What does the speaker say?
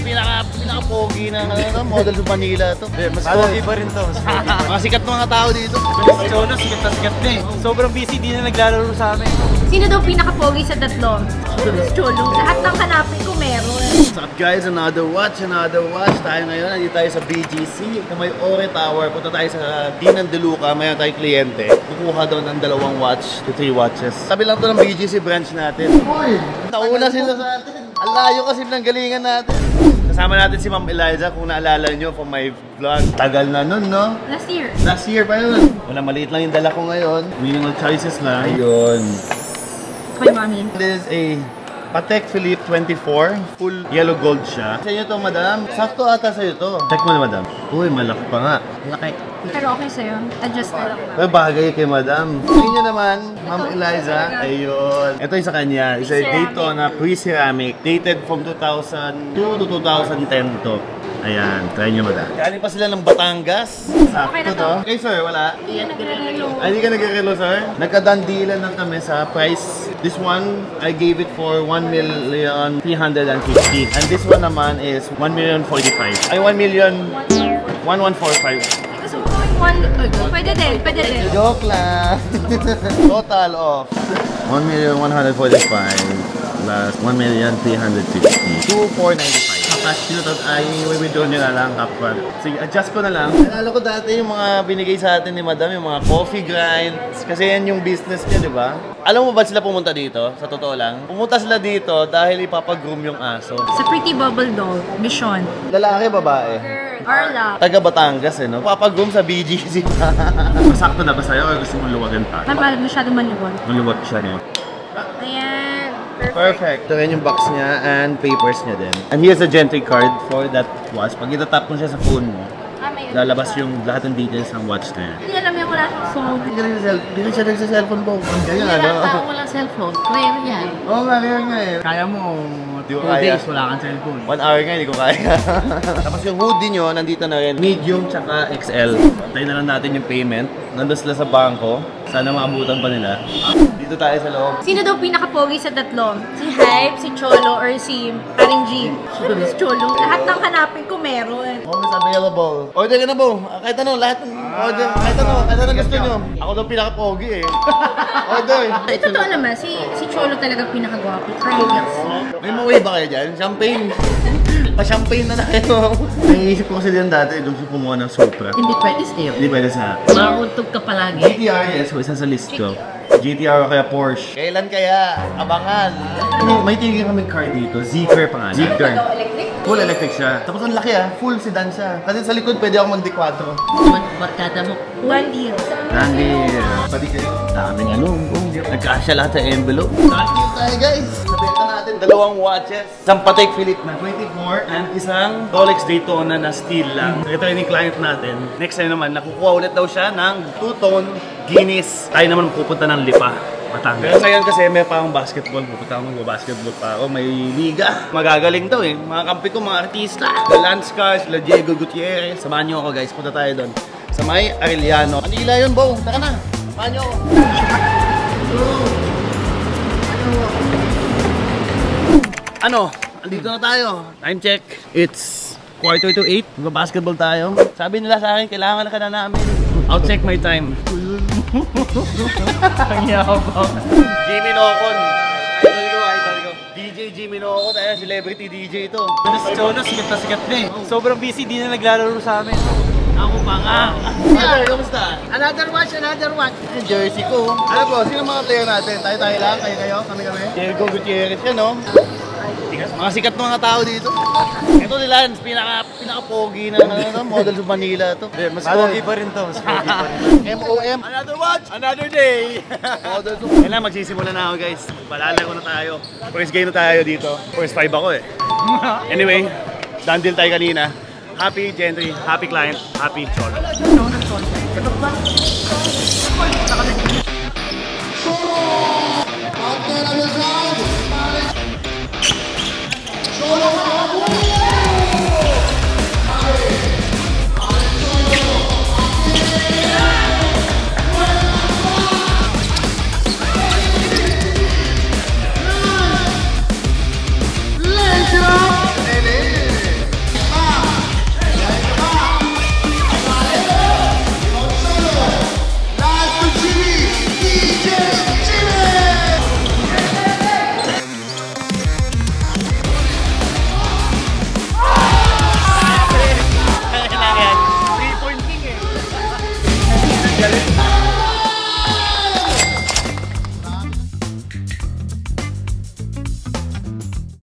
nila, pinaka-pogi na model sa Manila to. Mas pogi pa rin to. Mga sikat mga tao dito. Si Cholo, sikat na sikat na eh. Sobrang busy, di na naglalaro sa amin. Sino daw pinaka-pogi sa tatlo? Cholo. Lahat ng hanapin ko meron. What's up guys? Another watch. Tayo ngayon, nandito tayo sa BGC. Kung may Ore Tower, punta tayo sa Dinan de Luca. Mayroon tayong kliyente. Kukuha daw ng 2 watch to 3 watches. Sabi lang to ng BGC branch natin. Uy! Nauna sila sa atin. Ang layo kasi ng galingan natin. Kasama natin si Ma'am Eliza, kung naalala nyo from my vlog. Tagal na nun, no? Last year. Last year pa yun. Wala, maliit lang yung dala ko ngayon. Minimal choices lang. Ayun. Kay Mami. This is a Patek Philippe 24. Full yellow gold siya. Sa inyo to, madam? Sakto ata sa'yo to. Check mo na, madam. Uy, malaki pa nga. Malaki. Pero okay sa'yo. Adjust na lang. May bagay kay madam. Sa inyo naman, Ma'am Eliza. Ayun. Ito yung sa kanya. Isa yung Daytona pre-ceramic. Dated from 2002 to 2010 to. Ayan, try nyo madam. Galing pa sila ng Batangas. Sakto to. Okay sir, wala? Hindi yan nagre-relo. Ay, hindi ka nagre-relo sir? Nagkadandilan lang kami sa price. This one, I gave it for 1,350,000. And this one naman is 1,045,000. Ay, 1,145,000. Gusto mo pwede din. Joke lang. Total of 1,145,000 plus 1,350,000. 2,495. Cash nyo to ay withdraw nyo na lang upfront. Sige, adjust ko na lang. Nalala ko dati yung mga binigay sa atin ni madam, yung mga coffee grinds. Kasi yan yung business niya, di ba? Alam mo ba sila pumunta dito? Sa totoo lang. Pumunta sila dito dahil ipapag-groom yung aso. Sa Pretty Bubble Doll, Mission. Lalaki, babae? Arla. Taga Batangas eh, no? Papag-groom sa BGC. Masakto na ba sa'yo o gusto mong luwagan pa? Masyadong maluwag. Maluwag siya, no? Ayan. Perfect. Ito rin yung box niya and papers niya din. And here's a gentry card for that watch. Pag itatap mo siya sa phone mo, lalabas yung lahat ng details ng watch na yan. Hindi alam yung wala siyang phone. Hindi siya nagsa-cellphone po. Ganyan Wala ano? tao walang cellphone. Rare yan. Oo nga, rare nga eh. Kaya mo, Di ko 2 kaya. days wala kang cellphone. 1 hour nga, hindi ko kaya. Tapos yung hoodie nyo, nandito na rin. Medium tsaka XL. Tayo na lang natin yung payment. Nandun sila sa bangko. Sana maabutan pa nila. Dito tayo sa loob. Sino daw pinaka-pogi sa tatlo? Si Hype, si Cholo, or si Paring G? Siyempre si Cholo. Lahat ng hanapin ko meron. Always available. Order ka na po. Kahit ano, lahat ng order. Kahit ano gusto nyo. Ako daw pinaka-pogi eh. Order. Ay, totoo naman, si Cholo talaga pinaka-gwapo. Promise. May maway ba kayo dyan? Champagne. Pa-champagne na tayo. Naiisip ko kasi din dati, gusto ko kumuha ng Supra. Hindi pwede sa'yo. Hindi pwede sa... Makuntog ka palagi. GTR, yes. Isa sa list ko. GTR o kaya Porsche. Kailan kaya? Abangan. May tigil kaming car dito. Zeekr pa nga. Zeekr. Full electric siya. Tapos ang laki Full sedan siya. Kasi sa likod pwede ako mag-D4. Barkada mo. One deal. Nandi. Pati kayo. Daming ano. Nagkasya lahat sa envelope. Nandito tayo guys. Nabenta natin 2 watches. Isang Patek Philippe na 24 and isang Rolex Daytona na steel lang. Ito yung client natin. Next time naman, nakukuha ulit daw siya ng 2-tone Guinness. Tayo naman pupunta ng Lipa, Batangas. Pero ngayon kasi may pa akong basketball. Pupunta ako mag-basketball pa ako. May liga. Magagaling daw eh. Mga kampi ko, mga artista. The Lance Cars, La Diego Gutierrez. Samahan nyo ako guys. Punta tayo doon. Sa may Arellano. Manila yun, Bo. Tara na. Samahan nyo ako. Ano? Andito na tayo. Time check. It's 7:45. Mag-basketball tayo. Sabi nila sa akin, kailangan na ka na namin. I'll check my time. Ang yakap. Jimmy Nocon. Idol ko. DJ Jimmy Nocon. Ayan, celebrity DJ ito. Si Cholo, sikat na sikat na eh. Sobrang busy, di na naglalaro sa amin. Ako pa nga. Brother, kamusta? Another watch. Yung jersey ko. Ano po, sino mga player natin? Tayo lang, kayo, kami. Diego Gutierrez yan, no? Mga sikat ng mga tao dito. Ito nila, pinaka-pogi na model sa Manila to. Mas pogi pa rin to. Mas pogi pa rin. MOM. Another watch, another day. Model to. Kailan magsisimula na ako guys. Palalaro na tayo. First game na tayo dito. First 5 ako eh. Anyway, done deal tayo kanina. Happy Gentry, happy client, happy Cholo. Cholo!